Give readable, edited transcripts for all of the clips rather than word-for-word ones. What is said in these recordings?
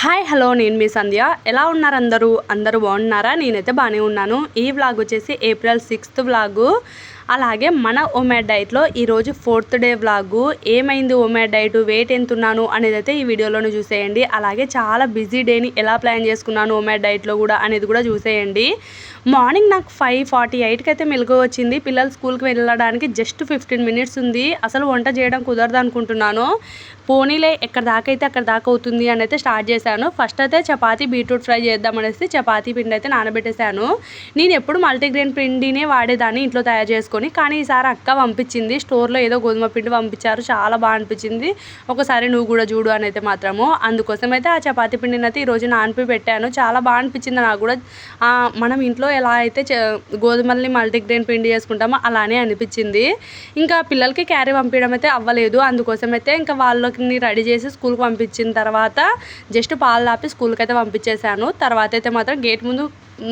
Hi hello నేను మీ సంధ్య. ఎలా ఉన్నారు అందరూ బాగున్నారా? నేనైతే బాగానే ఉన్నాను. ఈ వ్లాగ్ వచ్చేసి ఏప్రిల్ 6th వ్లాగు. అలాగే మన ఓమేడ్ డైట్లో ఈరోజు 4th డే వ్లాగు. ఏమైంది ఓమేడ్ డైట్, వెయిట్ ఎంత ఉన్నాను అనేది అయితే ఈ వీడియోలోనే చూసేయండి. అలాగే చాలా బిజీ డేని ఎలా ప్లాన్ చేసుకున్నాను ఓమేడ్ డైట్లో కూడా అనేది కూడా చూసేయండి. మార్నింగ్ నాకు 5:48కి అయితే మెలుగు వచ్చింది. పిల్లలు స్కూల్కి వెళ్ళడానికి జస్ట్ 15 మినిట్స్ ఉంది. అసలు వంట చేయడం కుదరదు అనుకుంటున్నాను. పోనీలే ఎక్కడ దాకా అయితే అక్కడ దాకా అవుతుంది అని అయితే స్టార్ట్ చేశాను. ఫస్ట్ అయితే చపాతీ బీట్రూట్ ఫ్రై చేద్దామనేసి చపాతీ పిండి అయితే నానబెట్టేశాను. నేను ఎప్పుడు మల్టీగ్రెయిన్ పిండినే వాడేదాన్ని ఇంట్లో తయారు చేసుకొని, కానీ ఈసారి అక్క పంపించింది. స్టోర్లో ఏదో గోధుమ పిండి పంపించారు, చాలా బాగా అనిపించింది. ఒకసారి నువ్వు కూడా చూడు అని అయితే మాత్రము అందుకోసం అయితే ఆ చపాతీ పిండిని అయితే ఈరోజు నానిపి పెట్టాను. చాలా బాగా అనిపించింది నాకు కూడా. మనం ఇంట్లో ఎలా అయితే గోధుమల్ని మల్టీగ్రెయిన్ పిండి చేసుకుంటామో అలానే అనిపించింది. ఇంకా పిల్లలకి క్యారీ పంపించడం అయితే అవ్వలేదు. అందుకోసం అయితే ఇంకా వాళ్ళకి రెడీ చేసి స్కూల్కి పంపించిన తర్వాత జస్ట్ పాలు ఆపి స్కూల్కి అయితే పంపించేశాను. తర్వాత అయితే మాత్రం గేట్ ముందు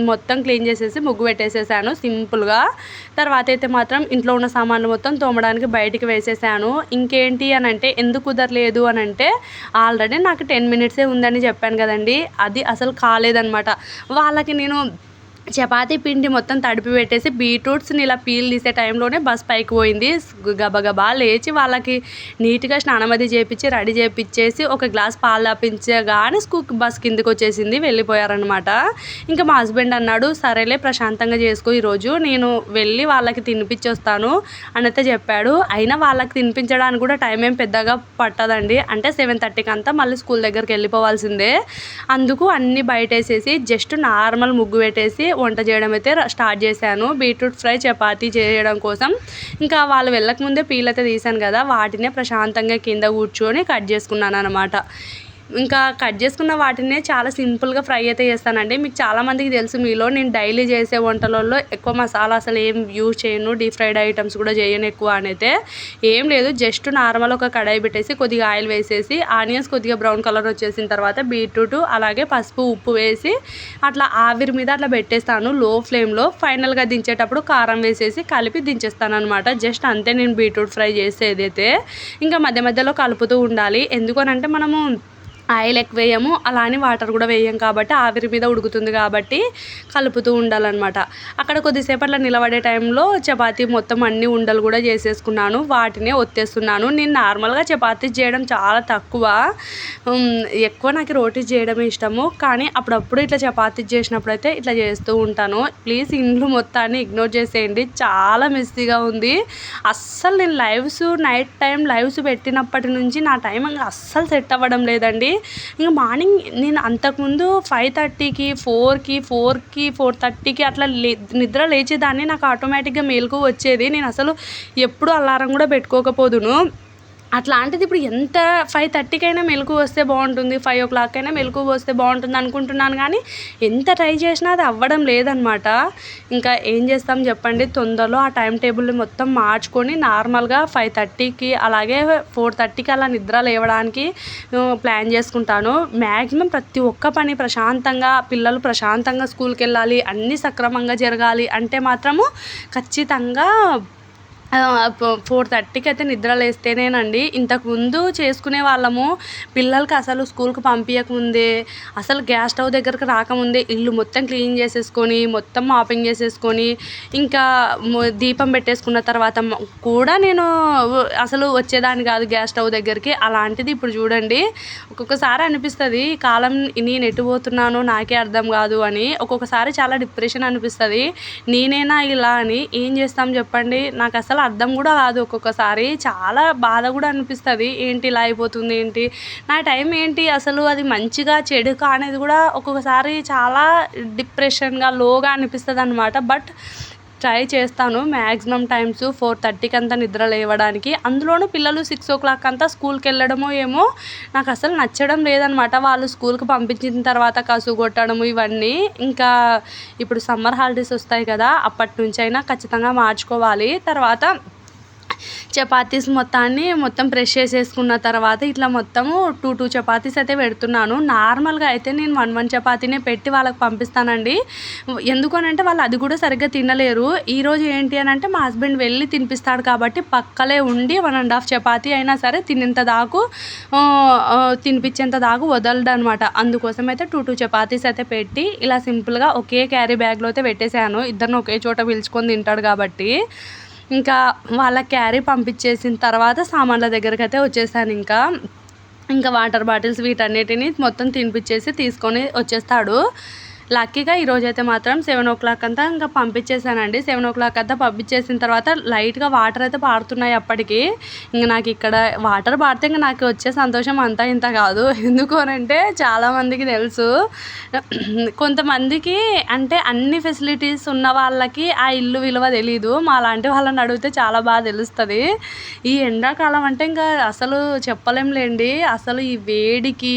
మొత్తం క్లీన్ చేసేసి ముగ్గు పెట్టేసేసాను సింపుల్గా. తర్వాత అయితే మాత్రం ఇంట్లో ఉన్న సామాన్లు మొత్తం తోమడానికి బయటికి వేసేసాను. ఇంకేంటి అని అంటే ఎందుకు కుదరలేదు అని అంటే, ఆల్రెడీ నాకు 10 మినిట్సే ఉందని చెప్పాను కదండి, అది అసలు కాలేదనమాట. వాళ్ళకి నేను చపాతీ పిండి మొత్తం తడిపి పెట్టేసి బీట్రూట్స్ని ఇలా పీల్ తీసే టైంలోనే బస్ పైకి పోయింది. గబగబా లేచి వాళ్ళకి నీట్గా స్నానం అది చేపించి రెడీ చేపించేసి ఒక గ్లాస్ పాలు తాపించగానే బస్ కిందకి వచ్చేసింది, వెళ్ళిపోయారనమాట. ఇంకా మా హస్బెండ్ అన్నాడు, సరేలే ప్రశాంతంగా చేసుకో, ఈరోజు నేను వెళ్ళి వాళ్ళకి తినిపించి వస్తాను అని అయితే చెప్పాడు. అయినా వాళ్ళకి తినిపించడానికి కూడా టైం ఏం పెద్దగా పట్టదండి. అంటే 7:30కి అంతా మళ్ళీ స్కూల్ దగ్గరికి వెళ్ళిపోవాల్సిందే. అందుకు అన్నీ బయటేసేసి జస్ట్ నార్మల్ ముగ్గు పెట్టేసి వంట చేయడం అయితే స్టార్ట్ చేశాను. బీట్రూట్ ఫ్రై చపాతీ చేయడం కోసం ఇంకా వాళ్ళు వెళ్ళకముందే పీల్ అయితే తీసాను కదా, వాటినే ప్రశాంతంగా కింద కూర్చొని కట్ చేసుకున్నాను అనమాట. ఇంకా కట్ చేసుకున్న వాటినే చాలా సింపుల్గా ఫ్రై అయితే చేస్తానండి. మీకు చాలామందికి తెలుసు, మీలో నేను డైలీ చేసే వంటలలో ఎక్కువ మసాలా అసలు ఏం యూజ్ చేయను, డీప్ ఫ్రైడ్ ఐటమ్స్ కూడా చేయను ఎక్కువ అని అయితే. ఏం లేదు, జస్ట్ నార్మల్ ఒక కడాయి పెట్టేసి కొద్దిగా ఆయిల్ వేసేసి ఆనియన్స్ కొద్దిగా బ్రౌన్ కలర్ వచ్చేసిన తర్వాత బీట్రూట్ అలాగే పసుపు ఉప్పు వేసి అట్లా ఆవిరి మీద అట్లా పెట్టేస్తాను లో ఫ్లేమ్లో. ఫైనల్గా దించేటప్పుడు కారం వేసేసి కలిపి దించేస్తాను అనమాట. జస్ట్ అంతే నేను బీట్రూట్ ఫ్రై చేసేదైతే. ఇంకా మధ్య మధ్యలో కలుపుతూ ఉండాలి. ఎందుకనంటే మనము ఆయిల్ ఎక్కువ వేయము, అలా అని వాటర్ కూడా వేయం కాబట్టి ఆవిరి మీద ఉడుకుతుంది కాబట్టి కలుపుతూ ఉండాలన్నమాట. అక్కడ కొద్దిసేపు అట్లా నిలబడే టైంలో చపాతీ మొత్తం అన్ని ఉండలు కూడా చేసేసుకున్నాను, వాటినే ఒత్తేస్తున్నాను. నేను నార్మల్గా చపాతీ చేయడం చాలా తక్కువ, ఎక్కువ నాకు రోటీ చేయడమే ఇష్టము. కానీ అప్పుడప్పుడు ఇట్లా చపాతీ చేసినప్పుడు అయితే ఇట్లా చేస్తూ ఉంటాను. ప్లీజ్ ఇంట్లో మొత్తాన్ని ఇగ్నోర్ చేసేయండి, చాలా మెస్సీగా ఉంది. అస్సలు నేను నైట్ టైం లైవ్స్ పెట్టినప్పటి నుంచి నా టైం ఇంకా అస్సలు సెట్ అవ్వడం లేదండి. ఇంకా మార్నింగ్ నేను అంతకుముందు 5:30కి 4కి 4:30కి అట్లా నిద్ర లేచేదాన్ని. నాకు ఆటోమేటిక్గా మెలకువ వచ్చేది. నేను అసలు ఎప్పుడు అలారం కూడా పెట్టుకోకపోదును. అట్లాంటిది ఇప్పుడు ఎంత 5:30కి అయినా మెలకువ వస్తే బాగుంటుంది, 5 o'clock అయినా మెలకువ వస్తే బాగుంటుంది అనుకుంటున్నాను, కానీ ఎంత ట్రై చేసినా అది అవ్వడం లేదనమాట. ఇంకా ఏం చేస్తాం చెప్పండి, తొందరలో ఆ టైం టేబుల్ని మొత్తం మార్చుకొని నార్మల్గా 5:30కి అలాగే 4:30కి అలా నిద్ర లేవడానికి ప్లాన్ చేసుకుంటాను. మ్యాక్సిమం ప్రతి ఒక్క పని ప్రశాంతంగా, పిల్లలు ప్రశాంతంగా స్కూల్కి వెళ్ళాలి, అన్నీ సక్రమంగా జరగాలి అంటే మాత్రము ఖచ్చితంగా 4:30కి అయితే నిద్ర లేస్తేనేనండి. ఇంతకుముందు చేసుకునే వాళ్ళము, పిల్లలకి అసలు స్కూల్కి పంపించకముందే, అసలు గ్యాస్ స్టవ్ దగ్గరకు రాకముందే ఇల్లు మొత్తం క్లీన్ చేసేసుకొని మొత్తం మాపింగ్ చేసేసుకొని ఇంకా దీపం పెట్టేసుకున్న తర్వాత కూడా నేను అసలు వచ్చేదాన్ని కాదు గ్యాస్ స్టవ్ దగ్గరికి. అలాంటిది ఇప్పుడు చూడండి, ఒక్కొక్కసారి అనిపిస్తుంది ఈ కాలం నేను ఎటు పోతున్నానో నాకే అర్థం కాదు అని. ఒక్కొక్కసారి చాలా డిప్రెషన్ అనిపిస్తుంది, నేనేనా ఇలా అని. ఏం చేస్తాం చెప్పండి, నాకు అసలు అర్థం కూడా కాదు. ఒక్కొక్కసారి చాలా బాధ కూడా అనిపిస్తుంది, ఏంటి ఇలా అయిపోతుంది, ఏంటి నా టైం ఏంటి అసలు, అది మంచిగా చెడుగా అనేది కూడా ఒక్కొక్కసారి చాలా డిప్రెషన్గా లోగా అనిపిస్తుంది అనమాట. బట్ ట్రై చేస్తాను మ్యాక్సిమం టైమ్స్ 4:30కి అంతా నిద్ర లేవడానికి. అందులోనూ పిల్లలు 6 o'clock అంతా స్కూల్కి వెళ్ళడమో ఏమో నాకు అసలు నచ్చడం లేదనమాట. వాళ్ళు స్కూల్కి పంపించిన తర్వాత కసుగు కొట్టడము ఇవన్నీ. ఇంకా ఇప్పుడు సమ్మర్ హాలిడేస్ వస్తాయి కదా, అప్పటి నుంచి అయినా ఖచ్చితంగా మార్చుకోవాలి. తర్వాత చపాతీస్ మొత్తం ప్రెస్ చేసేసుకున్న తర్వాత ఇట్లా మొత్తము 2 చపాతీస్ అయితే పెడుతున్నాను. నార్మల్గా అయితే నేను 1 చపాతీనే పెట్టి వాళ్ళకి పంపిస్తానండి. ఎందుకనంటే వాళ్ళు అది కూడా సరిగ్గా తినలేరు. ఈరోజు ఏంటి అని అంటే మా హస్బెండ్ వెళ్ళి తినిపిస్తాడు కాబట్టి పక్కలే ఉండి 1.5 చపాతీ అయినా సరే తినిపించేంత దాకా వదలడు అనమాట. అందుకోసం అయితే 2 చపాతీస్ అయితే పెట్టి ఇలా సింపుల్గా ఒకే క్యారీ బ్యాగ్లో అయితే పెట్టేశాను. ఇద్దరిని ఒకే చోట పిలుచుకొని తింటాడు కాబట్టి. ఇంకా వాళ్ళ క్యారీ పంపించేసిన తర్వాత సామాన్ల దగ్గరకైతే వచ్చేసాను. ఇంకా వాటర్ బాటిల్స్ వీటన్నిటిని మొత్తం తినిపించేసి తీసుకొని వచ్చేస్తాడు. లక్కీగా ఈరోజైతే మాత్రం 7:00 అంతా ఇంకా పంపించేసానండి. 7:00 అంతా పంపించేసిన తర్వాత లైట్గా వాటర్ అయితే పారుతున్నాయి అప్పటికి. ఇంక నాకు ఇక్కడ వాటర్ పాడితే ఇంక నాకు వచ్చే సంతోషం అంతా ఇంత కాదు. ఎందుకు అనంటే చాలామందికి తెలుసు, కొంతమందికి అంటే అన్ని ఫెసిలిటీస్ ఉన్న వాళ్ళకి ఆ ఇల్లు విలువ తెలీదు. మా లాంటి వాళ్ళని అడిగితే చాలా బాగా తెలుస్తుంది. ఈ ఎండాకాలం అంటే ఇంకా అసలు చెప్పలేంలేండి. అసలు ఈ వేడికి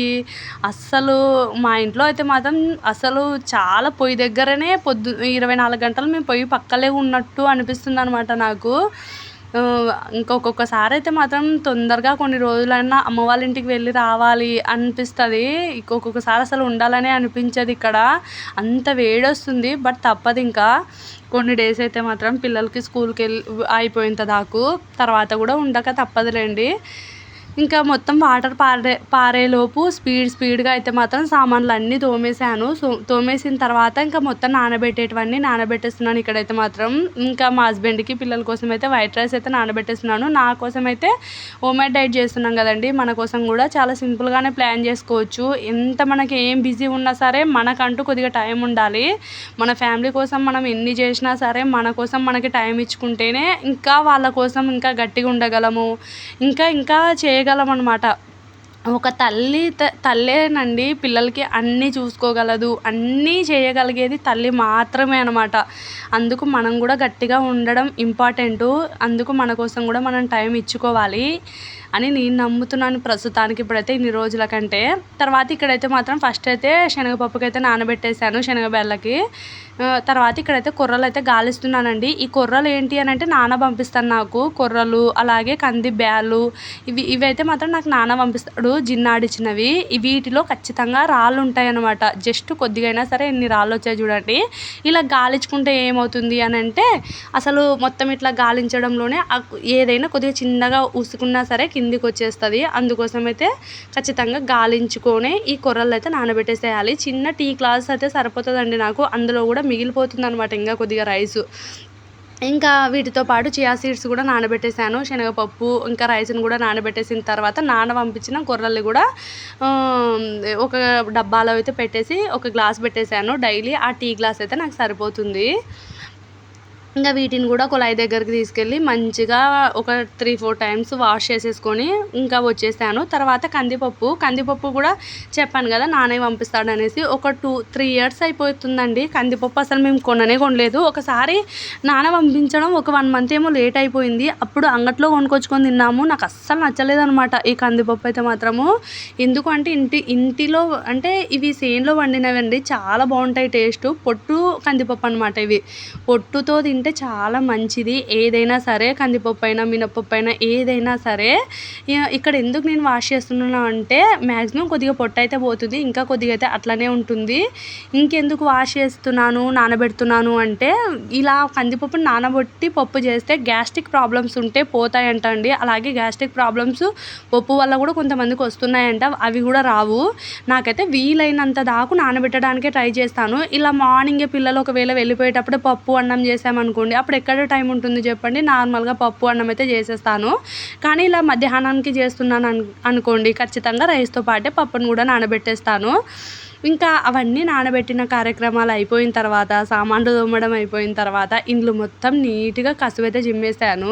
అస్సలు మా ఇంట్లో అయితే మాత్రం అసలు చాలా పొయ్యి దగ్గరనే 24 గంటలు మేము పొయ్యి పక్కలే ఉన్నట్టు అనిపిస్తుంది అనమాట నాకు. ఒక్కొక్కసారి అయితే మాత్రం తొందరగా కొన్ని రోజులైనా అమ్మ వాళ్ళ ఇంటికి వెళ్ళి రావాలి అనిపిస్తుంది. ఒక్కొక్కసారి అసలు ఉండాలనే అనిపించదు ఇక్కడ, అంత వేడి వస్తుంది. బట్ తప్పదు, ఇంకా కొన్ని డేస్ అయితే మాత్రం పిల్లలకి స్కూల్కి అయిపోయేంత దాకా తర్వాత కూడా ఉండక తప్పదులేండి. ఇంకా మొత్తం వాటర్ పారేలోపు స్పీడ్గా అయితే మాత్రం సామాన్లు అన్నీ తోమేశాను. తోమేసిన తర్వాత ఇంకా మొత్తం నానబెట్టేస్తున్నాను ఇక్కడైతే మాత్రం. ఇంకా మా హస్బెండ్కి పిల్లల కోసం అయితే వైట్ రైస్ అయితే నానబెట్టేస్తున్నాను. నా కోసం అయితే హోమ్మేడ్ డైట్ చేస్తున్నాం కదండి, మన కోసం కూడా చాలా సింపుల్గానే ప్లాన్ చేసుకోవచ్చు. ఎంత మనకి ఏం బిజీ ఉన్నా సరే మనకంటూ కొద్దిగా టైం ఉండాలి. మన ఫ్యామిలీ కోసం మనం ఎన్ని చేసినా సరే మన కోసం మనకి టైం ఇచ్చుకుంటేనే ఇంకా వాళ్ళ కోసం ఇంకా గట్టిగా ఉండగలము, ఇంకా చేయగలం అనమాట. ఒక తల్లేనండి పిల్లలకి అన్నీ చూసుకోగలదు, అన్నీ చేయగలిగేది తల్లి మాత్రమే అనమాట. అందుకు మనం కూడా గట్టిగా ఉండడం ఇంపార్టెంటు. అందుకు మన కోసం కూడా మనం టైం ఇచ్చుకోవాలి అని నేను నమ్ముతున్నాను ప్రస్తుతానికి ఇప్పుడైతే ఇన్ని రోజుల కంటే. తర్వాత ఇక్కడైతే మాత్రం ఫస్ట్ అయితే శనగపప్పుకైతే నానబెట్టేశాను, శనగబెల్లకి. తర్వాత ఇక్కడైతే కొర్రలు అయితే గాలిస్తున్నానండి. ఈ కొర్రలు ఏంటి అని అంటే నాన్న పంపిస్తాను నాకు. కొర్రలు అలాగే కంది బ్యాలు ఇవైతే మాత్రం నాకు నాన్న పంపిస్తాడు, జిన్నాడిచ్చినవి. వీటిలో ఖచ్చితంగా రాళ్ళు ఉంటాయి అన్నమాట. జస్ట్ కొద్దిగా అయినా సరే ఎన్ని రాళ్ళు వచ్చాయి చూడండి. ఇలా గాలించుకుంటే ఏమవుతుంది అని అంటే అసలు మొత్తం ఇట్లా గాలించడంలోనే ఏదైనా కొద్దిగా చిన్నగా ఉసుకున్నా సరే కిందికి వచ్చేస్తుంది. అందుకోసం అయితే ఖచ్చితంగా గాలించుకొని ఈ కొర్రలు అయితే నానబెట్టేసేయాలి. చిన్న టీ గ్లాస్ అయితే సరిపోతుందండి నాకు, అందులో కూడా మిగిలిపోతుంది అనమాట ఇంకా కొద్దిగా రైసు. ఇంకా వీటితో పాటు చియా సీడ్స్ కూడా నానబెట్టేశాను, శనగపప్పు ఇంకా రైస్ని కూడా నానబెట్టేసిన తర్వాత పంపించిన కొర్రల్ని కూడా ఒక డబ్బాలో అయితే పెట్టేసి ఒక గ్లాస్ పెట్టేశాను. డైలీ ఆ టీ గ్లాస్ అయితే నాకు సరిపోతుంది. ఇంకా వీటిని కూడా కుళాయి దగ్గరికి తీసుకెళ్ళి మంచిగా ఒక 3-4 టైమ్స్ వాష్ చేసేసుకొని ఇంకా వచ్చేసాను. తర్వాత కందిపప్పు కూడా చెప్పాను కదా నానే పంపిస్తాడు అనేసి. ఒక 2-3 ఇయర్స్ అయిపోతుందండి కందిపప్పు అసలు మేము కొనలేదు. ఒకసారి నాన్న పంపించడం ఒక 1 మంత్ ఏమో లేట్ అయిపోయింది. అప్పుడు అంగట్లో కొనుక్కొచ్చుకొని తిన్నాము. నాకు అస్సలు నచ్చలేదనమాట ఈ కందిపప్పు అయితే మాత్రము. ఎందుకు అంటే ఇంటిలో అంటే ఇవి సేన్లో వండినవండి, చాలా బాగుంటాయి టేస్ట్. పొట్టు కందిపప్పు అనమాట. ఇవి పొట్టుతో తింటే చాలా మంచిది. ఏదైనా సరే కందిపప్పు అయినా మినపప్పు అయినా ఏదైనా సరే. ఇక్కడ ఎందుకు నేను వాష్ చేస్తున్నాను అంటే మ్యాక్సిమం కొద్దిగా పొట్టు అయితే పోతుంది, ఇంకా కొద్దిగా అయితే అట్లనే ఉంటుంది. ఇంకెందుకు వాష్ చేస్తున్నాను నానబెడుతున్నాను అంటే ఇలా కందిపప్పుని నానబెట్టి పప్పు చేస్తే గ్యాస్ట్రిక్ ప్రాబ్లమ్స్ ఉంటే పోతాయంట అండి. అలాగే గ్యాస్ట్రిక్ ప్రాబ్లమ్స్ పప్పు వల్ల కూడా కొంతమందికి వస్తున్నాయంట, అవి కూడా రావు. నాకైతే వీలైనంత దాకా నానబెట్టడానికే ట్రై చేస్తాను. ఇలా మార్నింగే పిల్లలు ఒకవేళ వెళ్ళిపోయేటప్పుడు పప్పు అన్నం చేసామనుకోండి, అప్పుడు ఎక్కడ టైం ఉంటుంది చెప్పండి. నార్మల్గా పప్పు అన్నం అయితే చేసేస్తాను. కానీ ఇలా మధ్యాహ్నానికి చేస్తున్నాను అనుకోండి, ఖచ్చితంగా రైస్తో పాటే పప్పును కూడా నానబెట్టేస్తాను. ఇంకా అవన్నీ నానబెట్టిన కార్యక్రమాలు అయిపోయిన తర్వాత, సామాన్లు తోమడం అయిపోయిన తర్వాత ఇండ్లు మొత్తం నీట్గా కసువు అయితే జిమ్మేసాను.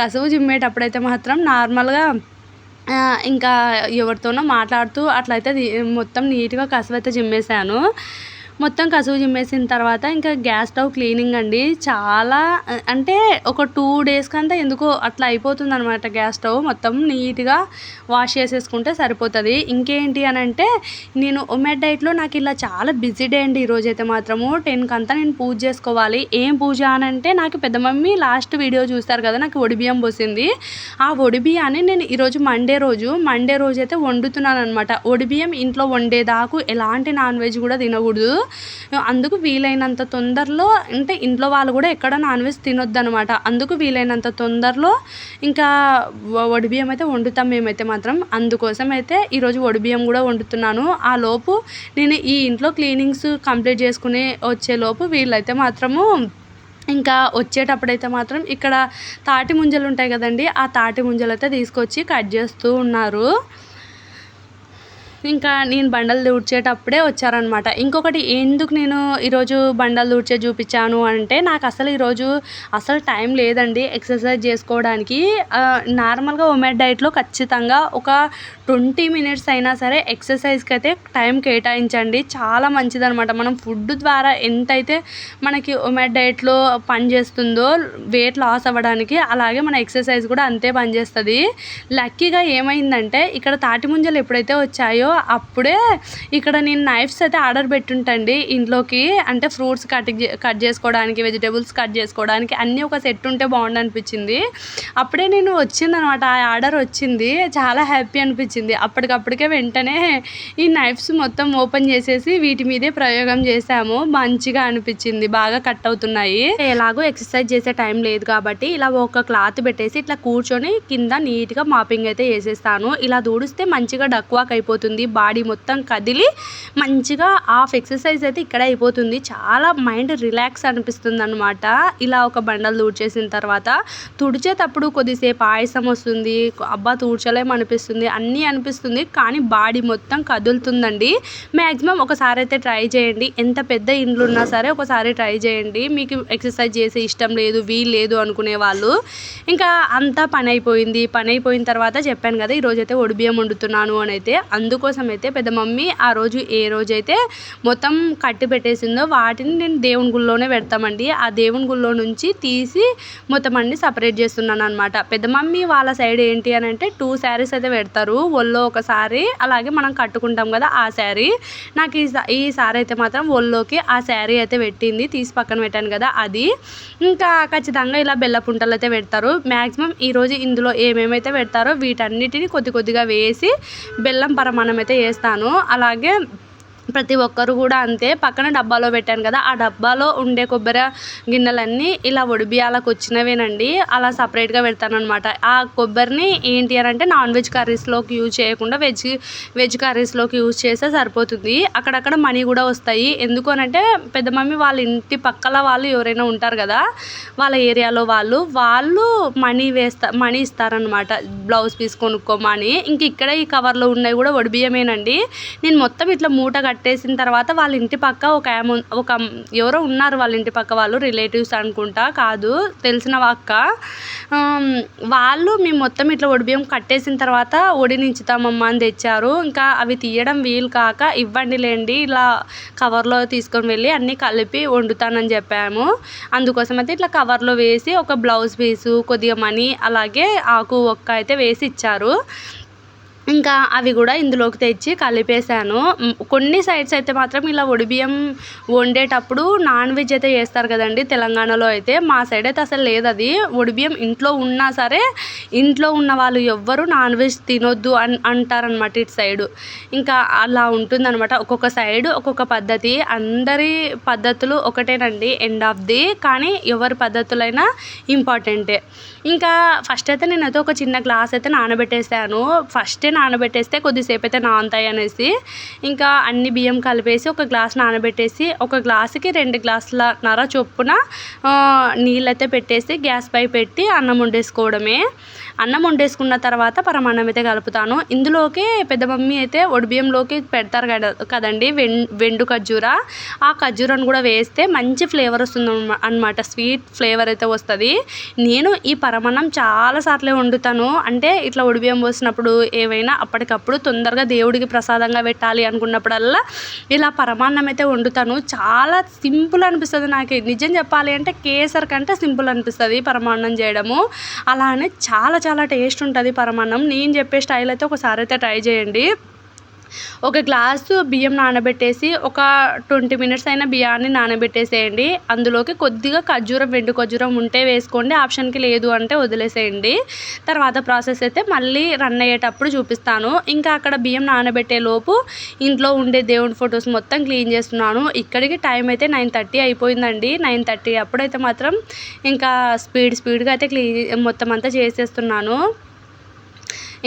కసువు జిమ్మేటప్పుడైతే మాత్రం నార్మల్గా ఇంకా ఎవరితోనో మాట్లాడుతూ అట్లయితే మొత్తం నీట్గా కసువు అయితే జిమ్మేసాను. మొత్తం కసువు చిమ్మేసిన తర్వాత ఇంకా గ్యాస్ స్టవ్ క్లీనింగ్ అండి. చాలా అంటే ఒక 2 డేస్‌కంతా ఎందుకో అట్లా అయిపోతుందనమాట. గ్యాస్ స్టవ్ మొత్తం నీట్‌గా వాష్ చేసేసుకుంటే సరిపోతుంది. ఇంకేంటి అని అంటే నేను ఒమెడ్ డైట్లో నాకు ఇలా చాలా బిజీ డే అండి. ఈరోజైతే మాత్రము 10కంతా నేను పూజ చేసుకోవాలి. ఏం పూజ అని అంటే నాకు పెద్ద మమ్మీ లాస్ట్ వీడియో చూస్తారు కదా, నాకు ఒడిబియ్యం పోసింది. ఆ ఒడిబియ్యాన్ని నేను ఈరోజు మండే రోజు అయితే వండుతున్నాను అనమాట. ఒడిబియ్యం ఇంట్లో వండేదాకు ఎలాంటి నాన్ వెజ్ కూడా తినకూడదు. అందుకు వీలైనంత తొందరలో అంటే ఇంట్లో వాళ్ళు కూడా ఎక్కడ నాన్ వెజ్ తినొద్దు అనమాట. అందుకు వీలైనంత తొందరలో ఇంకా ఒడిబియ్యం అయితే వండుతాం మేమైతే మాత్రం. అందుకోసం అయితే ఈరోజు ఒడిబియ్యం కూడా వండుతున్నాను. ఆ లోపు నేను ఈ ఇంట్లో క్లీనింగ్స్ కంప్లీట్ చేసుకుని వచ్చేలోపు వీళ్ళైతే మాత్రము ఇంకా వచ్చేటప్పుడైతే మాత్రం ఇక్కడ తాటి ముంజలు ఉంటాయి కదండి, ఆ తాటి ముంజలు అయితే తీసుకొచ్చి కట్ చేస్తూ ఉన్నారు. ఇంకా నేను బండలు దూడ్చేటప్పుడే వచ్చారనమాట. ఇంకొకటి ఎందుకు నేను ఈరోజు బండలు దూడ్చే చూపించాను అంటే నాకు ఈరోజు అసలు టైం లేదండి ఎక్సర్సైజ్ చేసుకోవడానికి. నార్మల్గా ఒమెడ్ డైట్లో ఖచ్చితంగా ఒక 20 మినిట్స్ అయినా సరే ఎక్సర్సైజ్కి అయితే టైం కేటాయించండి. చాలా మంచిదనమాట. మనం ఫుడ్ ద్వారా ఎంతైతే మనకి ఒమెడ్ డైట్లో పనిచేస్తుందో వెయిట్ లాస్ అవ్వడానికి, అలాగే మన ఎక్సర్సైజ్ కూడా అంతే పనిచేస్తుంది. లక్కీగా ఏమైందంటే ఇక్కడ తాటి ముంజలు ఎప్పుడైతే వచ్చాయో అప్పుడే ఇక్కడ నేను నైఫ్స్ అయితే ఆర్డర్ పెట్టుంటండి ఇంట్లోకి. అంటే ఫ్రూట్స్ కట్ చేసుకోవడానికి, వెజిటేబుల్స్ కట్ చేసుకోవడానికి అన్నీ ఒక సెట్ ఉంటే బాగుండు అనిపించింది. అప్పుడే నేను వచ్చిందనమాట, ఆ ఆర్డర్ వచ్చింది. చాలా హ్యాపీ అనిపించింది. అప్పటికప్పటికే వెంటనే ఈ నైఫ్స్ మొత్తం ఓపెన్ చేసేసి వీటి మీదే ప్రయోగం చేసాము. మంచిగా అనిపించింది, బాగా కట్ అవుతున్నాయి. ఎలాగో ఎక్సర్సైజ్ చేసే టైం లేదు కాబట్టి ఇలా ఒక క్లాత్ పెట్టేసి ఇట్లా కూర్చొని కింద నీట్గా మాపింగ్ అయితే వేసేస్తాను. ఇలా దూడిస్తే మంచిగా డక్ వాక్ అయిపోతుంది. బాడీ మొత్తం కదిలి మంచిగా హాఫ్ ఎక్సర్సైజ్ అయితే ఇక్కడే అయిపోతుంది. చాలా మైండ్ రిలాక్స్ అనిపిస్తుంది అనమాట. ఇలా ఒక బండలు తుడిచేసిన తర్వాత తుడిచేటప్పుడు కొద్దిసేపు ఆయాసం వస్తుంది, అబ్బా తుడ్చలేమనిపిస్తుంది, అన్నీ అనిపిస్తుంది. కానీ బాడీ మొత్తం కదులుతుందండి. మ్యాక్సిమం ఒకసారి అయితే ట్రై చేయండి. ఎంత పెద్ద ఇండ్లు ఉన్నా సరే ఒకసారి ట్రై చేయండి. మీకు ఎక్సర్సైజ్ చేసే ఇష్టం లేదు, వీలు లేదు అనుకునే వాళ్ళు. ఇంకా అంతా పని అయిపోయిన తర్వాత చెప్పాను కదా ఈరోజైతే ఒడిబియ్యం వండుతున్నాను అని అయితే. అందుకోసం అయితే పెద్ద మమ్మీ ఆ రోజు ఏ రోజైతే మొత్తం కట్టి పెట్టేసిందో వాటిని నేను దేవుని గుళ్ళోనే పెడతామండి. ఆ దేవుని గుళ్ళో నుంచి తీసి మొత్తం అన్ని సపరేట్ చేస్తున్నాను అనమాట. పెద్ద మమ్మీ వాళ్ళ సైడ్ ఏంటి అని అంటే 2 శారీస్ అయితే పెడతారు. ఒళ్ళో ఒక శారీ, అలాగే మనం కట్టుకుంటాం కదా ఆ శారీ. నాకు ఈ శారీ అయితే మాత్రం ఒళ్ళోకి ఆ శారీ అయితే పెట్టింది, తీసి పక్కన పెట్టాను కదా అది. ఇంకా ఖచ్చితంగా ఇలా బెల్ల పుంటలు అయితే పెడతారు. మ్యాక్సిమం ఈరోజు ఇందులో ఏమేమైతే పెడతారో వీటన్నిటిని కొద్దిగా వేసి బెల్లం పరమాన్నం అయితే వేస్తాను. అలాగే ప్రతి ఒక్కరు కూడా అంతే. పక్కన డబ్బాలో పెట్టాను కదా, ఆ డబ్బాలో ఉండే కొబ్బరి గిన్నెలన్నీ ఇలా ఒడిబియ్యాలకు వచ్చినవేనండి. అలా సపరేట్గా పెడతాను అనమాట. ఆ కొబ్బరిని ఏంటి అని అంటే నాన్ వెజ్ కర్రీస్లోకి యూజ్ చేయకుండా వెజ్ కర్రీస్లోకి యూజ్ చేస్తే సరిపోతుంది. అక్కడక్కడ మనీ కూడా వస్తాయి. ఎందుకు అనంటే పెద్ద మమ్మీ వాళ్ళ ఇంటి పక్కల వాళ్ళు ఎవరైనా ఉంటారు కదా, వాళ్ళ ఏరియాలో వాళ్ళు మనీ ఇస్తారనమాట. బ్లౌజ్ పీస్ కొనుక్కోమని. ఇంక ఇక్కడ ఈ కవర్లో ఉన్నవి కూడా ఒడిబియ్యమేనండి. నేను మొత్తం ఇట్లా మూట కట్టేసిన తర్వాత వాళ్ళ ఇంటి పక్క ఒక ఎవరో ఉన్నారు, వాళ్ళ ఇంటి పక్క వాళ్ళు రిలేటివ్స్ అనుకుంటా, కాదు తెలిసిన అక్క, వాళ్ళు మేము మొత్తం ఇట్లా ఒడిబియ్యం కట్టేసిన తర్వాత ఒడినించుతామమ్మా అని తెచ్చారు. ఇంకా అవి తీయడం వీలు కాక ఇవ్వండి లేండి ఇలా కవర్లో తీసుకొని వెళ్ళి అన్నీ కలిపి వండుతానని చెప్పాము. అందుకోసం అయితే ఇట్లా కవర్లో వేసి ఒక బ్లౌజ్ పీసు, కొద్దిగా మనీ, అలాగే ఆకు ఒక్క అయితే వేసి ఇచ్చారు. ఇంకా అవి కూడా ఇందులోకి తెచ్చి కలిపేశాను. కొన్ని సైడ్స్ అయితే మాత్రం ఇలా ఒడిబియ్యం వండేటప్పుడు నాన్ వెజ్ అయితే చేస్తారు కదండి తెలంగాణలో అయితే. మా సైడ్ అయితే అసలు లేదు అది. ఒడిబియ్యం ఇంట్లో ఉన్నా సరే ఇంట్లో ఉన్న వాళ్ళు ఎవ్వరు నాన్ వెజ్ తినొద్దు అంటారనమాట ఇటు సైడు. ఇంకా అలా ఉంటుందన్నమాట. ఒక్కొక్క సైడు ఒక్కొక్క పద్ధతి. అందరి పద్ధతులు ఒకటేనండి ఎండ్ ఆఫ్ ది. కానీ ఎవరి పద్ధతులైనా ఇంపార్టెంటే. ఇంకా ఫస్ట్ అయితే నేనైతే ఒక చిన్న గ్లాస్ అయితే నానబెట్టేసాను. ఫస్టే నానబెట్టేస్తే కొద్దిసేపు అయితే నానతాయి అనేసి ఇంకా అన్ని బియ్యం కలిపేసి ఒక గ్లాస్ నానబెట్టేసి ఒక గ్లాసుకి 2 గ్లాసులన్నర చొప్పున నీళ్ళైతే పెట్టేసి గ్యాస్ పై పెట్టి అన్నం వండేసుకోవడమే. అన్నం వండేసుకున్న తర్వాత పరమాన్నం అయితే కలుపుతాను. ఇందులోకి పెద్ద మమ్మీ అయితే ఒడిబియ్యంలోకి పెడతారు కదండి వెండు ఖర్జూర. ఆ ఖర్జూరాన్ని కూడా వేస్తే మంచి ఫ్లేవర్ వస్తుంది అనమాట. స్వీట్ ఫ్లేవర్ అయితే వస్తుంది. నేను ఈ పరమాన్నం చాలాసార్లు వండుతాను. అంటే ఇట్లా ఒడిబియ్యం పోసినప్పుడు, ఏవైనా ఎప్పుడైనా అప్పటికప్పుడు తొందరగా దేవుడికి ప్రసాదంగా పెట్టాలి అనుకున్నప్పుడల్లా ఇలా పరమాన్నం అయితే వండుతాను. చాలా సింపుల్ అనిపిస్తుంది నాకు. నిజం చెప్పాలి అంటే కేసరి కంటే సింపుల్ అనిపిస్తుంది పరమాన్నం చేయడము. అలానే చాలా చాలా టేస్ట్ ఉంటుంది పరమాన్నం. నేను చెప్పే స్టైల్ అయితే ఒకసారి అయితే ట్రై చేయండి. ఒక గ్లాసు బియ్యం నానబెట్టేసి ఒక 20 మినిట్స్ అయినా బియ్యాన్ని నానబెట్టేసేయండి. అందులోకి కొద్దిగా ఖర్జూరం, వెండి ఖర్జూరం ఉంటే వేసుకోండి, ఆప్షన్కి లేదు అంటే వదిలేసేయండి. తర్వాత ప్రాసెస్ అయితే మళ్ళీ రన్ అయ్యేటప్పుడు చూపిస్తాను. ఇంకా అక్కడ బియ్యం నానబెట్టే లోపు ఇంట్లో ఉండే దేవుడి ఫొటోస్ మొత్తం క్లీన్ చేస్తున్నాను. ఇక్కడికి టైం అయితే 9:30 అయిపోయిందండి. 9:30 అప్పుడైతే మాత్రం ఇంకా స్పీడ్గా అయితే మొత్తం అంతా చేసేస్తున్నాను.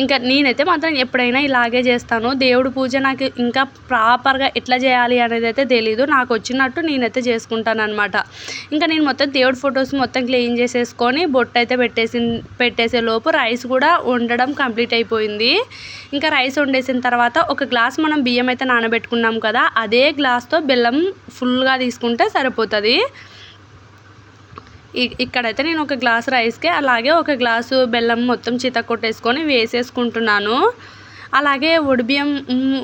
ఇంకా నేనైతే మాత్రం ఎప్పుడైనా ఇలాగే చేస్తాను. దేవుడి పూజ నాకు ఇంకా ప్రాపర్గా ఎట్లా చేయాలి అనేది అయితే తెలీదు. నాకు వచ్చినట్టు నేనైతే చేసుకుంటాను అనమాట. ఇంకా నేను మొత్తం దేవుడి ఫొటోస్ మొత్తం క్లీన్ చేసేసుకొని బొట్టు అయితే పెట్టేసే లోపు రైస్ కూడా వండడం కంప్లీట్ అయిపోయింది. ఇంకా రైస్ వండేసిన తర్వాత ఒక గ్లాస్ మనం బియ్యం అయితే నానబెట్టుకున్నాం కదా, అదే గ్లాస్తో బెల్లం ఫుల్గా తీసుకుంటే సరిపోతుంది. ఇక్కడైతే నేను ఒక గ్లాస్ రైస్కి అలాగే ఒక గ్లాసు బెల్లం మొత్తం చితక్కొట్టేసుకొని వేసేసుకుంటున్నాను. అలాగే బియ్యం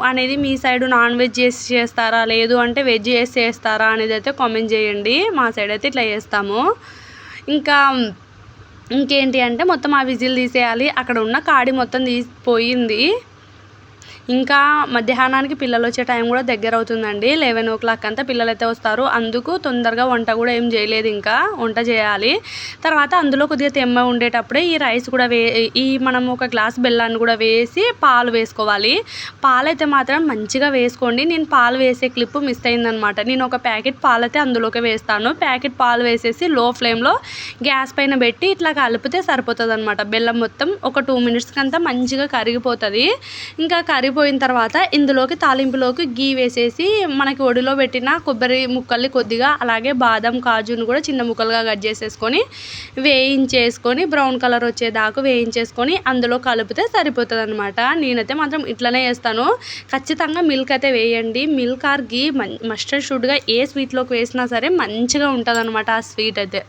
అనేది మీ సైడు నాన్ వెజ్ చేస్తారా, లేదు అంటే వెజ్ చేస్తారా అనేది అయితే కామెంట్ చేయండి. మా సైడ్ అయితే ఇట్లా చేస్తాము. ఇంకేంటి అంటే మొత్తం ఆ విజిల్ తీసేయాలి. అక్కడ ఉన్న కాడి మొత్తం తీసిపోయింది. ఇంకా మధ్యాహ్నానికి పిల్లలు వచ్చే టైం కూడా దగ్గర అవుతుందండి. 11 o'clock అంతా పిల్లలు అయితే వస్తారు. అందుకు తొందరగా వంట కూడా ఏం చేయలేదు, ఇంకా వంట చేయాలి. తర్వాత అందులో కొద్దిగా తెమ్మ ఉండేటప్పుడే ఈ రైస్ కూడా మనం ఒక గ్లాస్ బెల్లాన్ని కూడా వేసి పాలు వేసుకోవాలి. పాలు అయితే మాత్రం మంచిగా వేసుకోండి. నేను పాలు వేసే క్లిప్ మిస్ అయిందనమాట. నేను ఒక ప్యాకెట్ పాలు అయితే అందులోకి వేస్తాను. ప్యాకెట్ పాలు వేసేసి లో ఫ్లేమ్లో గ్యాస్ పైన పెట్టి ఇట్లా కలిపితే సరిపోతుంది అనమాట. బెల్లం మొత్తం ఒక 2 minutes అంతా మంచిగా కరిగిపోతుంది. ఇంకా పోయిన తర్వాత ఇందులోకి తాలింపులోకి గీ వేసేసి మనకి ఒడిలో పెట్టిన కొబ్బరి ముక్కల్ని కొద్దిగా అలాగే బాదం కాజును కూడా చిన్న ముక్కలుగా కట్ చేసేసుకొని వేయించేసుకొని బ్రౌన్ కలర్ వచ్చేదాకా వేయించేసుకొని అందులో కలిపితే సరిపోతుంది అనమాట. నేనైతే మాత్రం ఇట్లనే చేస్తాను. ఖచ్చితంగా మిల్క్ అయితే వేయండి. మిల్క్ ఆర్ గీ మస్టర్డ్ షుడ్గా ఏ స్వీట్లోకి వేసినా సరే మంచిగా ఉంటుంది అనమాట. ఆ స్వీట్ అయితే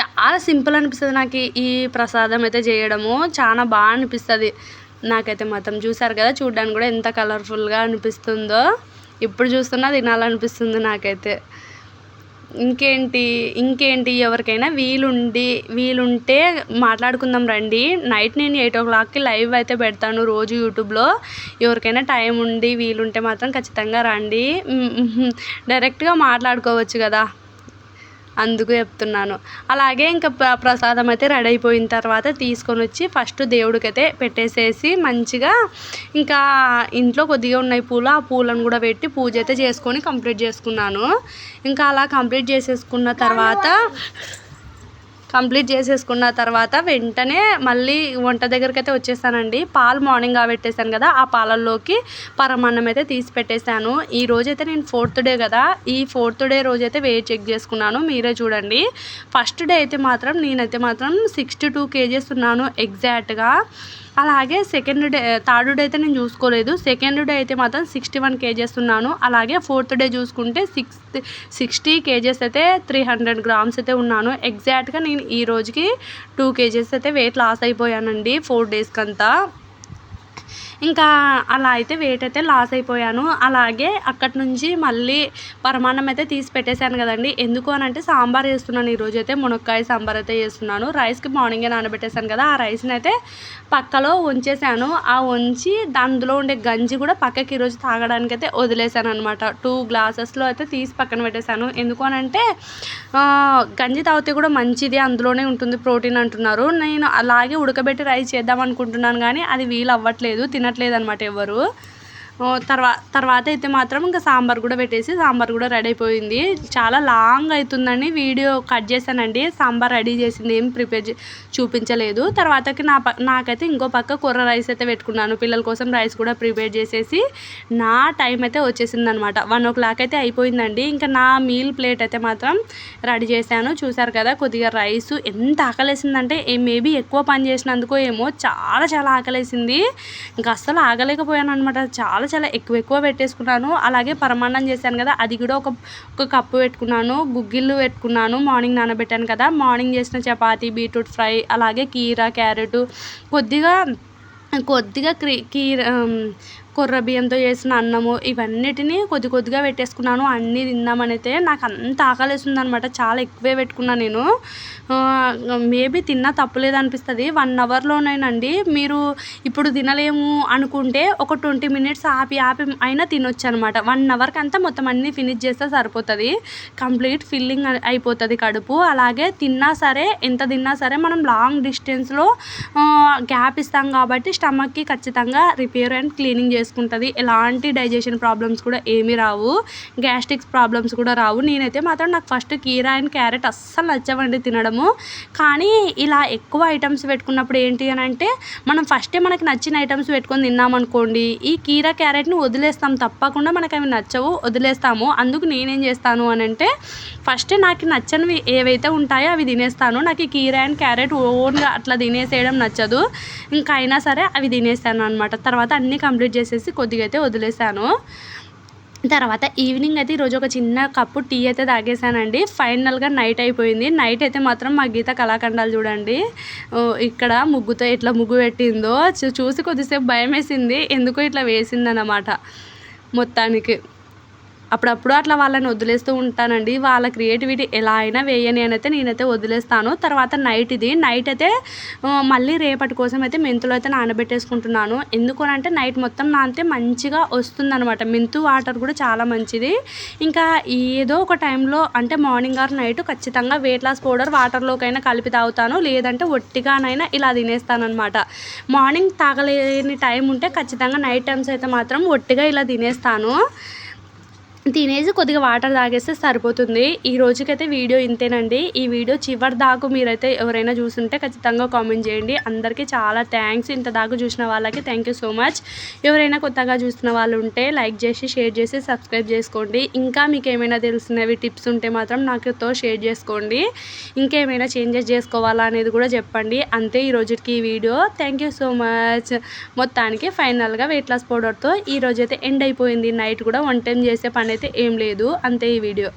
చాలా సింపుల్ అనిపిస్తుంది నాకు. ఈ ప్రసాదం అయితే చేయడము చాలా బాగా అనిపిస్తుంది నాకైతే మాత్రం. చూసారు కదా, చూడడానికి కూడా ఎంత కలర్ఫుల్గా అనిపిస్తుందో. ఇప్పుడు చూస్తున్నా తినాలనిపిస్తుంది నాకైతే. ఇంకేంటి ఎవరికైనా వీలుంటే మాట్లాడుకుందాం రండి. నైట్ నేను 8 o'clockకి లైవ్ అయితే పెడతాను రోజు యూట్యూబ్లో. ఎవరికైనా టైం ఉండి వీలుంటే మాత్రం ఖచ్చితంగా రండి. డైరెక్ట్గా మాట్లాడుకోవచ్చు కదా, అందుకు చెప్తున్నాను. అలాగే ఇంకా ప్రసాదం అయితే రెడీ అయిపోయిన తర్వాత తీసుకొని వచ్చి ఫస్ట్ దేవుడికైతే పెట్టేసేసి మంచిగా ఇంకా ఇంట్లో కొద్దిగా ఉన్నాయి పూలు, ఆ పూలను కూడా పెట్టి పూజ అయితే చేసుకొని కంప్లీట్ చేసుకున్నాను. ఇంకా అలా కంప్లీట్ చేసేసుకున్న తర్వాత వెంటనే మళ్ళీ వంట దగ్గరికి అయితే వచ్చేసానండి. పాలు మార్నింగ్ కాబెట్టేసాను కదా, ఆ పాలల్లోకి పరమాన్నం అయితే తీసి పెట్టేశాను. ఈ రోజైతే నేను 4th డే కదా, ఈ 4th డే రోజైతే వెయిట్ చెక్ చేసుకున్నాను. మీరే చూడండి. ఫస్ట్ డే అయితే మాత్రం నేనైతే మాత్రం 62 kgs ఉన్నాను ఎగ్జాక్ట్గా. అలాగే థర్డ్ డే అయితే నేను చూసుకోలేదు. సెకండ్ డే అయితే మాత్రం 61 kgs ఉన్నాను. అలాగే 4th డే చూసుకుంటే 60 kgs అయితే 300 grams అయితే ఉన్నాను. ఎగ్జాక్ట్గా నేను ఈ రోజుకి 2 kgs అయితే వెయిట్ లాస్ అయిపోయానండి 4 daysకి అంతా. ఇంకా అలా అయితే వెయిట్ అయితే లాస్ అయిపోయాను. అలాగే అక్కడి నుంచి మళ్ళీ పరమాన్నం అయితే తీసి పెట్టేశాను కదండి. ఎందుకు అని అంటే సాంబార్ చేస్తున్నాను ఈరోజు అయితే, మునక్కాయ సాంబార్ అయితే చేస్తున్నాను. రైస్కి మార్నింగే నానబెట్టేశాను కదా, ఆ రైస్ని అయితే పక్కలో ఉంచేసాను. ఆ ఉంచి అందులో ఉండే గంజి కూడా పక్కకి ఈరోజు తాగడానికి అయితే వదిలేసాను అనమాట. 2 glasses అయితే తీసి పక్కన పెట్టేశాను. ఎందుకు అని అంటే గంజి తాగితే కూడా మంచిది, అందులోనే ఉంటుంది ప్రోటీన్ అంటున్నారు. నేను అలాగే ఉడకబెట్టి రైస్ చేద్దాం అనుకుంటున్నాను కానీ అది వీలు అవ్వట్లేదు, తినట్లేదు అనమాట ఎవరు. తర్వాత అయితే మాత్రం ఇంకా సాంబార్ కూడా పెట్టేసి సాంబార్ కూడా రెడీ అయిపోయింది. చాలా లాంగ్ అవుతుందని వీడియో కట్ చేశానండి. సాంబార్ రెడీ చేసింది ఏం చూపించలేదు. తర్వాతకి నాకైతే ఇంకో పక్క కొర్ర రైస్ అయితే పెట్టుకున్నాను. పిల్లల కోసం రైస్ కూడా ప్రిపేర్ చేసేసి నా టైం అయితే వచ్చేసింది అనమాట. 1 o'clock అయితే అయిపోయిందండి. ఇంకా నా మీల్ ప్లేట్ అయితే మాత్రం రెడీ చేశాను. చూసారు కదా, కొద్దిగా రైస్ ఎంత ఆకలేసిందంటే మేబీ ఎక్కువ పని చేసినందుకో ఏమో చాలా ఆకలేసింది. ఇంకా అస్సలు ఆగలేకపోయాను అనమాట. చాలా ఎక్కువ పెట్టేసుకున్నాను. అలాగే పరమాన్నం చేశాను కదా, అది కూడా ఒక కప్పు పెట్టుకున్నాను. గుగ్గిళ్ళు పెట్టుకున్నాను, మార్నింగ్ నానబెట్టాను కదా. మార్నింగ్ చేసిన చపాతీ, బీట్రూట్ ఫ్రై, అలాగే కీరా, క్యారెట్, కొద్దిగా కొద్దిగా కొర్ర బియ్యంతో చేసిన అన్నము ఇవన్నిటిని కొద్దిగా పెట్టేసుకున్నాను. అన్నీ తిందామనైతే నాకు అంత ఆకలేస్తుందనమాట. చాలా ఎక్కువే పెట్టుకున్నాను నేను. మేబీ తిన్నా తప్పులేదనిపిస్తుంది. 1 అవర్‌లోనేనండి మీరు ఇప్పుడు తినలేము అనుకుంటే ఒక 20 మినిట్స్ ఆపి అయినా తినొచ్చనమాట. 1 అవర్‌కంతా మొత్తం అన్నీ ఫినిష్ చేస్తే సరిపోతది. కంప్లీట్ ఫిల్లింగ్ అయిపోతది కడుపు. అలాగే తిన్నా సరే, ఎంత తిన్నా సరే మనం లాంగ్ డిస్టెన్స్‌లో గ్యాప్ ఇస్తాం కాబట్టి స్టమక్‌కి ఖచ్చితంగా రిపేర్ అండ్ క్లీనింగ్ చేసుకుంటది. ఎలాంటి డైజెషన్ ప్రాబ్లమ్స్ కూడా ఏమీ రావు. గ్యాస్ట్రిక్స్ ప్రాబ్లమ్స్ కూడా రావు. నేనైతే మాత్రం నాకు ఫస్ట్ కీరా అండ్ క్యారెట్ అస్సలు నచ్చవండి తినడము. కానీ ఇలా ఎక్కువ ఐటమ్స్ పెట్టుకున్నప్పుడు ఏంటి అనంటే మనం ఫస్టే మనకి నచ్చిన ఐటమ్స్ పెట్టుకొని తిన్నామనుకోండి, ఈ కీరా క్యారెట్‌ని వదిలేస్తాం. తప్పకుండా మనకు అవి నచ్చవు, వదిలేస్తాము. అందుకు నేనేం చేస్తాను అనంటే ఫస్టే నాకు నచ్చనివి ఏవైతే ఉంటాయో అవి తినేస్తాను. నాకు ఈ కీరా అండ్ క్యారెట్ ఓన్‌గా అట్లా తినేసేయడం నచ్చదు. ఇంకా అయినా సరే అవి తినేసాను అనమాట. తర్వాత అన్నీ కంప్లీట్ చేసేసి కొద్దిగా అయితే వదిలేసాను. తర్వాత ఈవినింగ్ అయితే ఈరోజు ఒక చిన్న కప్పు టీ అయితే తాగేసానండి. ఫైనల్‌గా నైట్ అయిపోయింది. నైట్ అయితే మాత్రం మా గీత కళాఖండాలు చూడండి. ఇక్కడ ముగ్గుతో ఎట్లా ముగ్గు పెట్టిందో చూసి కొద్దిసేపు భయమేసింది. ఎందుకో ఇట్లా వేసిందనమాట మొత్తానికి. అప్పుడప్పుడు అట్లా వాళ్ళని వదిలేస్తూ ఉంటానండి. వాళ్ళ క్రియేటివిటీ ఎలా అయినా వేయని అనైతే నేనైతే వదిలేస్తాను. తర్వాత నైట్ అయితే మళ్ళీ రేపటి కోసం అయితే మెంతులు అయితే నానబెట్టేసుకుంటున్నాను. ఎందుకు అనంటే నైట్ మొత్తం నానితే మంచిగా వస్తుందనమాట. మెంతు వాటర్ కూడా చాలా మంచిది. ఇంకా ఏదో ఒక టైంలో అంటే మార్నింగ్ ఆర్ నైట్ ఖచ్చితంగా వెయిట్ లాస్ పౌడర్ వాటర్లోకైనా కలిపి తాగుతాను. లేదంటే ఒట్టిగానైనా ఇలా తినేస్తాననమాట. మార్నింగ్ తాగలేని టైం ఉంటే ఖచ్చితంగా నైట్ టైమ్స్ అయితే మాత్రం ఒట్టిగా ఇలా తినేస్తాను. తినేసి కొద్దిగా వాటర్ తాగేస్తే సరిపోతుంది. ఈ రోజుకైతే వీడియో ఇంతేనండి. ఈ వీడియో చివరి దాకా మీరైతే ఎవరైనా చూసుంటే ఖచ్చితంగా కామెంట్ చేయండి. అందరికీ చాలా థ్యాంక్స్. ఇంత దాకా చూసిన వాళ్ళకి థ్యాంక్ యూ సో మచ్. ఎవరైనా కొత్తగా చూస్తున్న వాళ్ళు ఉంటే లైక్ చేసి, షేర్ చేసి, సబ్స్క్రైబ్ చేసుకోండి. ఇంకా మీకు ఏమైనా తెలిసినవి టిప్స్ ఉంటే మాత్రం నాతో షేర్ చేసుకోండి. ఇంకేమైనా చేంజెస్ చేసుకోవాలా అనేది కూడా చెప్పండి. అంతే ఈ రోజుకి ఈ video. Thank you so much. మొత్తానికి ఫైనల్గా వెయిట్ లాస్ పౌడర్తో ఈరోజైతే ఎండ్ అయిపోయింది. నైట్ కూడా వంట చేసే పని అయితే ఏం లేదు. అంతే ఈ వీడియో.